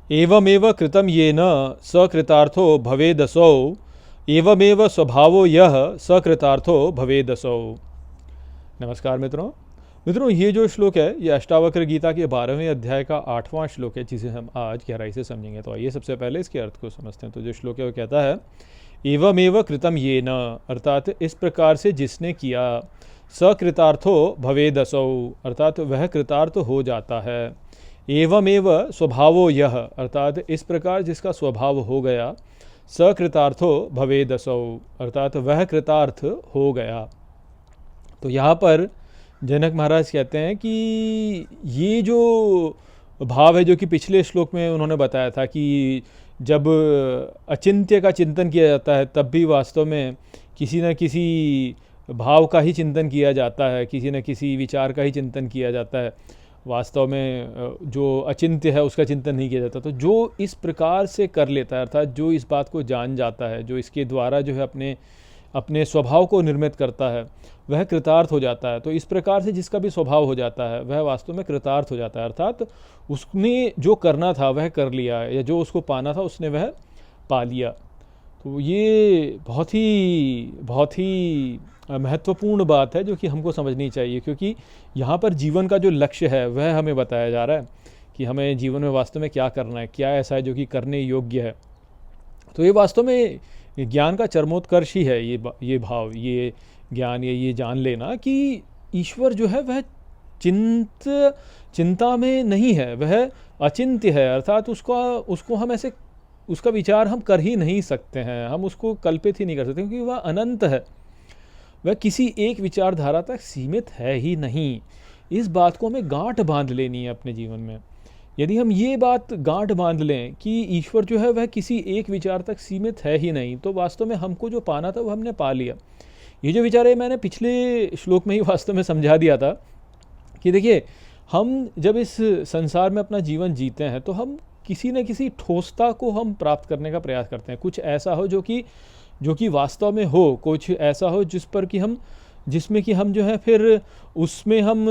एवमेव कृतं येन स कृतार्थो भवेदसौ एवमेव स्वभावो यह स कृतार्थो भवेदसौ। नमस्कार मित्रों, ये जो श्लोक है ये अष्टावक्र गीता के 12वें अध्याय का 8वां श्लोक है, जिसे हम आज गहराई से समझेंगे। तो आइए सबसे पहले इसके अर्थ को समझते हैं। तो जो श्लोक है वो कहता है एवमेव कृतं येन, अर्थात इस प्रकार से जिसने किया, स कृतार्थो भवेदसौ, अर्थात वह कृतार्थ हो जाता है। एवमेव स्वभावो यह, अर्थात इस प्रकार जिसका स्वभाव हो गया, स कृतार्थो भवेदसौ, अर्थात वह कृतार्थ हो गया। तो यहाँ पर जनक महाराज कहते हैं कि ये जो भाव है जो कि पिछले श्लोक में उन्होंने बताया था कि जब अचिंत्य का चिंतन किया जाता है तब भी वास्तव में किसी न किसी भाव का ही चिंतन किया जाता है, किसी न किसी विचार का ही चिंतन किया जाता है। वास्तव में जो अचिंत्य है उसका चिंतन नहीं किया जाता। तो जो इस प्रकार से कर लेता है, अर्थात जो इस बात को जान जाता है, जो इसके द्वारा जो है अपने स्वभाव को निर्मित करता है, वह कृतार्थ हो जाता है। तो इस प्रकार से जिसका भी स्वभाव हो जाता है वह वास्तव में कृतार्थ हो जाता है, अर्थात उसने जो करना था वह कर लिया, या जो उसको पाना था उसने वह पा लिया। तो ये बहुत ही महत्वपूर्ण बात है जो कि हमको समझनी चाहिए, क्योंकि यहाँ पर जीवन का जो लक्ष्य है वह हमें बताया जा रहा है कि हमें जीवन में वास्तव में क्या करना है, क्या ऐसा है जो कि करने योग्य है। तो ये वास्तव में ज्ञान का चरमोत्कर्ष ही है, ये भाव, ये ज्ञान, ये जान लेना कि ईश्वर जो है वह चिंता में नहीं है, वह अचिंत्य है, अर्थात उसको हम ऐसे उसका विचार हम कर ही नहीं सकते हैं, हम उसको कल्पित ही नहीं कर सकते, क्योंकि वह अनंत है, वह किसी एक विचारधारा तक सीमित है ही नहीं। इस बात को हमें गांठ बांध लेनी है अपने जीवन में। यदि हम ये बात गांठ बांध लें कि ईश्वर जो है वह किसी एक विचार तक सीमित है ही नहीं, तो वास्तव में हमको जो पाना था वो हमने पा लिया। ये जो विचार है मैंने पिछले श्लोक में ही वास्तव में समझा दिया था कि देखिए, हम जब इस संसार में अपना जीवन जीते हैं तो हम किसी न किसी ठोसता को हम प्राप्त करने का प्रयास करते हैं। कुछ ऐसा हो जो कि वास्तव में हो, कुछ ऐसा हो जिसमें कि हम जो है फिर उसमें हम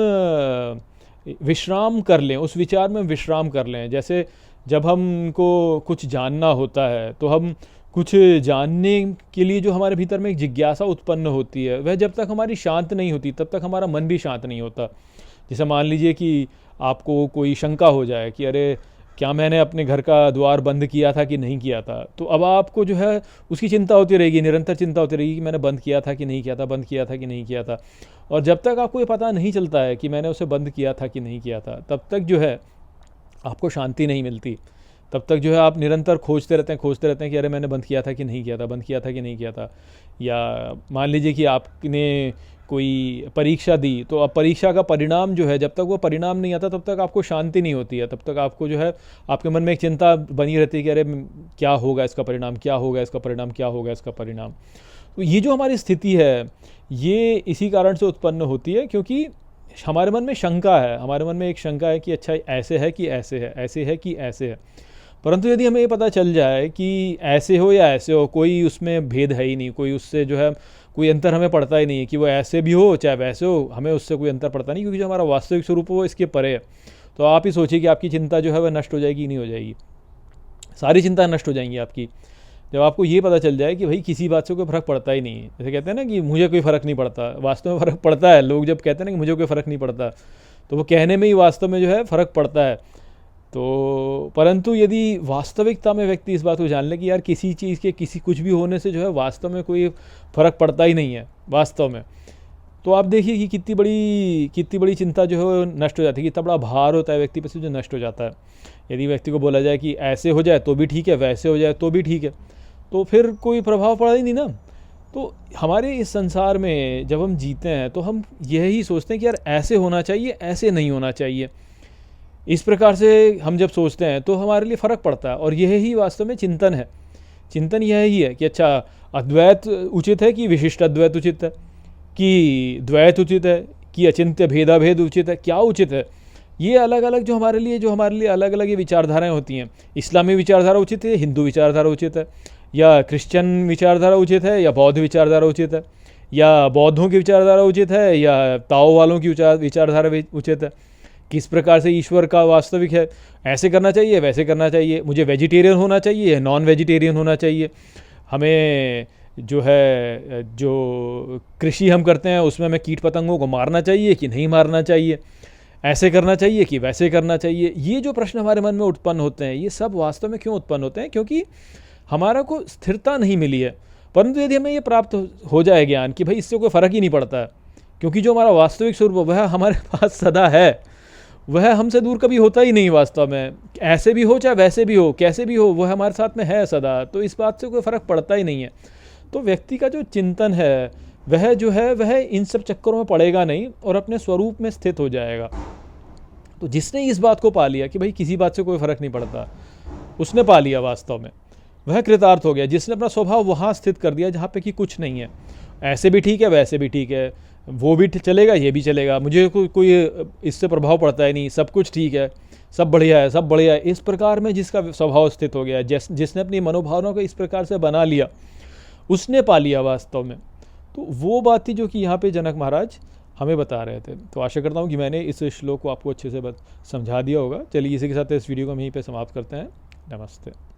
विश्राम कर लें, उस विचार में विश्राम कर लें। जैसे जब हमको कुछ जानना होता है तो हम कुछ जानने के लिए जो हमारे भीतर में एक जिज्ञासा उत्पन्न होती है, वह जब तक हमारी शांत नहीं होती तब तक हमारा मन भी शांत नहीं होता। जैसे मान लीजिए कि आपको कोई शंका हो जाए कि अरे क्या मैंने अपने घर का द्वार बंद किया था कि नहीं किया था, तो अब आपको जो है उसकी चिंता होती रहेगी, निरंतर चिंता होती रहेगी कि मैंने बंद किया था कि नहीं किया था, बंद किया था कि नहीं किया था। और जब तक आपको ये पता नहीं चलता है कि मैंने उसे बंद किया था कि नहीं किया था, तब तक जो है आपको शांति नहीं मिलती। तब तक जो है आप निरंतर खोजते रहते हैं कि अरे मैंने बंद किया था कि नहीं किया था, बंद किया था कि नहीं किया था। या मान लीजिए कि आपने कोई परीक्षा दी, तो अब परीक्षा का परिणाम जो है, जब तक वो परिणाम नहीं आता तब तक आपको शांति नहीं होती है, तब तक आपको जो है आपके मन में एक चिंता बनी रहती है कि अरे क्या होगा इसका परिणाम, क्या होगा इसका परिणाम, क्या होगा इसका परिणाम। तो ये जो हमारी स्थिति है ये इसी कारण से उत्पन्न होती है, क्योंकि हमारे मन में शंका है, हमारे मन में एक शंका है कि अच्छा ऐसे है कि ऐसे है, ऐसे है कि ऐसे है। परंतु यदि हमें ये पता चल जाए कि ऐसे हो या ऐसे हो, कोई उसमें भेद है ही नहीं, कोई उससे जो है कोई अंतर हमें पड़ता ही नहीं है, कि वो ऐसे भी हो चाहे वैसे हो, हमें उससे कोई अंतर पड़ता नहीं, क्योंकि जो हमारा वास्तविक स्वरूप है वो इसके परे है। तो आप ही सोचिए कि आपकी चिंता जो है वह नष्ट हो जाएगी, नहीं हो जाएगी, सारी चिंता नष्ट हो जाएंगी आपकी, जब आपको ये पता चल जाए कि भाई किसी बात से कोई फ़र्क पड़ता ही नहीं है। जैसे कहते हैं ना कि मुझे कोई फ़र्क नहीं पड़ता, वास्तव में फ़र्क पड़ता है। लोग जब कहते हैं ना कि मुझे कोई फ़र्क नहीं पड़ता, तो वो कहने में ही वास्तव में जो है फ़र्क पड़ता है। तो परंतु यदि वास्तविकता में व्यक्ति इस बात को जान ले कि यार किसी चीज़ के किसी कुछ भी होने से जो है वास्तव में कोई फ़र्क पड़ता ही नहीं है वास्तव में, तो आप देखिए कि कितनी बड़ी चिंता जो है वो नष्ट हो जाती है, कितना बड़ा भार होता है व्यक्ति पर से जो नष्ट हो जाता है। यदि व्यक्ति को बोला जाए कि ऐसे हो जाए तो भी ठीक है, वैसे हो जाए तो भी ठीक है, तो फिर कोई प्रभाव पड़ा ही नहीं ना। तो हमारे इस संसार में जब हम जीते हैं तो हम यही सोचते हैं कि यार ऐसे होना चाहिए, ऐसे नहीं होना चाहिए। इस प्रकार से हम जब सोचते हैं तो हमारे लिए फ़र्क पड़ता है, और यही वास्तव में चिंतन है। चिंतन यह ही है कि अच्छा अद्वैत उचित है कि विशिष्ट अद्वैत उचित है, कि द्वैत उचित है, कि अचिंत्य भेदाभेद उचित है, क्या उचित है। ये अलग अलग जो हमारे लिए अलग अलग ये विचारधाराएँ होती हैं। इस्लामी विचारधारा उचित है, हिंदू विचारधारा उचित है, या क्रिश्चियन विचारधारा उचित है, या बौद्ध विचारधारा उचित है, या बौद्धों की विचारधारा उचित है, या ताओ वालों की विचारधारा उचित है, किस प्रकार से ईश्वर का वास्तविक है, ऐसे करना चाहिए, वैसे करना चाहिए, मुझे वेजिटेरियन होना चाहिए, नॉन वेजिटेरियन होना चाहिए, हमें जो है जो कृषि हम करते हैं उसमें हमें कीट पतंगों को मारना चाहिए कि नहीं मारना चाहिए, ऐसे करना चाहिए कि वैसे करना चाहिए। ये जो प्रश्न हमारे मन में उत्पन्न होते हैं, ये सब वास्तव में क्यों उत्पन्न होते हैं? क्योंकि हमारा को स्थिरता नहीं मिली है। परंतु यदि हमें ये प्राप्त हो जाए ज्ञान कि भाई इससे कोई फ़र्क ही नहीं पड़ता है, क्योंकि जो हमारा वास्तविक स्वरूप वह हमारे पास सदा है, वह हमसे दूर कभी होता ही नहीं वास्तव में, ऐसे भी हो चाहे वैसे भी हो, कैसे भी हो, वह हमारे साथ में है सदा, तो इस बात से कोई फ़र्क पड़ता ही नहीं है। तो व्यक्ति का जो चिंतन है वह जो है वह इन सब चक्करों में पड़ेगा नहीं और अपने स्वरूप में स्थित हो जाएगा। तो जिसने इस बात को पा लिया कि भाई किसी बात से कोई फ़र्क नहीं पड़ता, उसने पा लिया वास्तव में, वह कृतार्थ हो गया। जिसने अपना स्वभाव वहाँ स्थित कर दिया जहाँ पे कि कुछ नहीं है, ऐसे भी ठीक है वैसे भी ठीक है, वो भी चलेगा ये भी चलेगा, मुझे कोई इससे प्रभाव पड़ता है नहीं, सब कुछ ठीक है, सब बढ़िया है, सब बढ़िया है, इस प्रकार में जिसका स्वभाव स्थित हो गया, जिसने अपनी मनोभावना को इस प्रकार से बना लिया, उसने पा लिया वास्तव में। तो वो बात थी जो कि यहाँ पे जनक महाराज हमें बता रहे थे। तो आशा करता हूँ कि मैंने इस श्लोक को आपको अच्छे से समझा दिया होगा। चलिए इसी के साथ इस वीडियो को हम यहीं पे समाप्त करते हैं। नमस्ते।